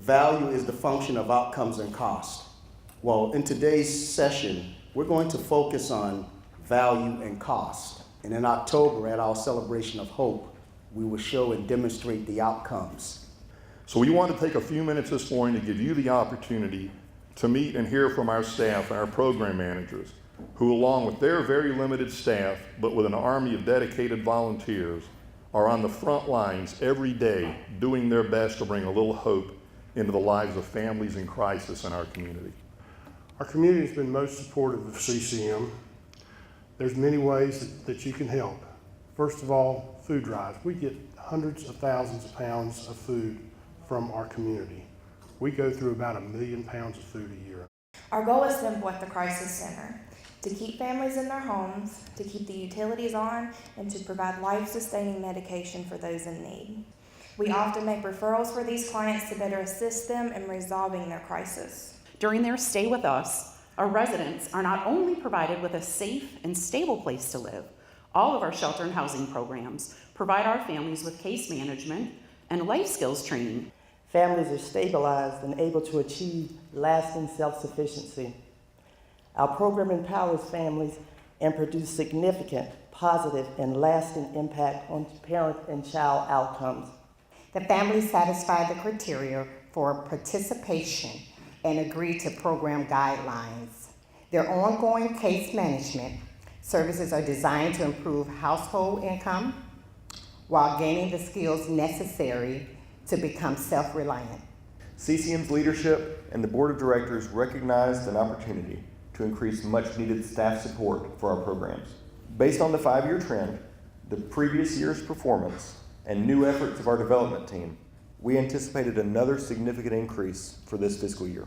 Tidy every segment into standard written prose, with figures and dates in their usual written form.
Value is the function of outcomes and cost. Well, in today's session, we're going to focus on value and cost. And in October, at our celebration of hope, we will show and demonstrate the outcomes. So we want to take a few minutes this morning to give you the opportunity to meet and hear from our staff and our program managers, who along with their very limited staff, but with an army of dedicated volunteers, are on the front lines every day doing their best to bring a little hope into the lives of families in crisis in our community. Our community has been most supportive of CCM. There's many ways that you can help. First of all, food drives. We get hundreds of thousands of pounds of food from our community. We go through about 1 million pounds of food a year. Our goal is simple at the Crisis Center: to keep families in their homes, to keep the utilities on, and to provide life-sustaining medication for those in need. We often make referrals for these clients to better assist them in resolving their crisis. During their stay with us, our residents are not only provided with a safe and stable place to live, all of our shelter and housing programs provide our families with case management and life skills training. Families are stabilized and able to achieve lasting self-sufficiency. Our program empowers families and produces significant, positive, and lasting impact on parent and child outcomes. The families satisfy the criteria for participation and agree to program guidelines. Their ongoing case management services are designed to improve household income while gaining the skills necessary to become self-reliant. CCM's leadership and the board of directors recognized an opportunity to increase much-needed staff support for our programs. Based on the 5-year trend, the previous year's performance, and new efforts of our development team, we anticipated another significant increase for this fiscal year,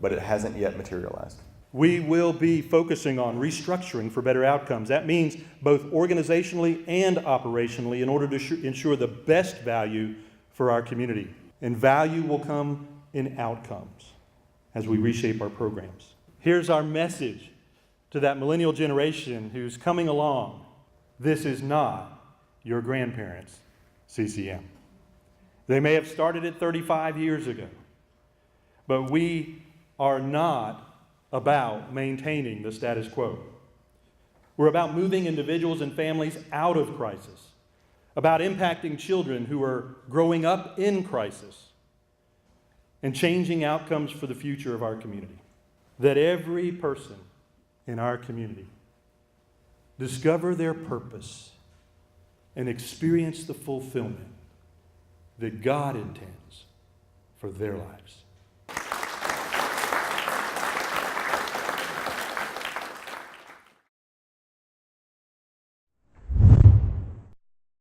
but it hasn't yet materialized. We will be focusing on restructuring for better outcomes. That means both organizationally and operationally in order to ensure the best value for our community. And value will come in outcomes as we reshape our programs. Here's our message to that millennial generation who's coming along. This is not your grandparents' CCM. They may have started it 35 years ago, but we are not about maintaining the status quo. We're about moving individuals and families out of crisis, about impacting children who are growing up in crisis, and changing outcomes for the future of our community. That every person in our community discover their purpose and experience the fulfillment that God intends for their lives.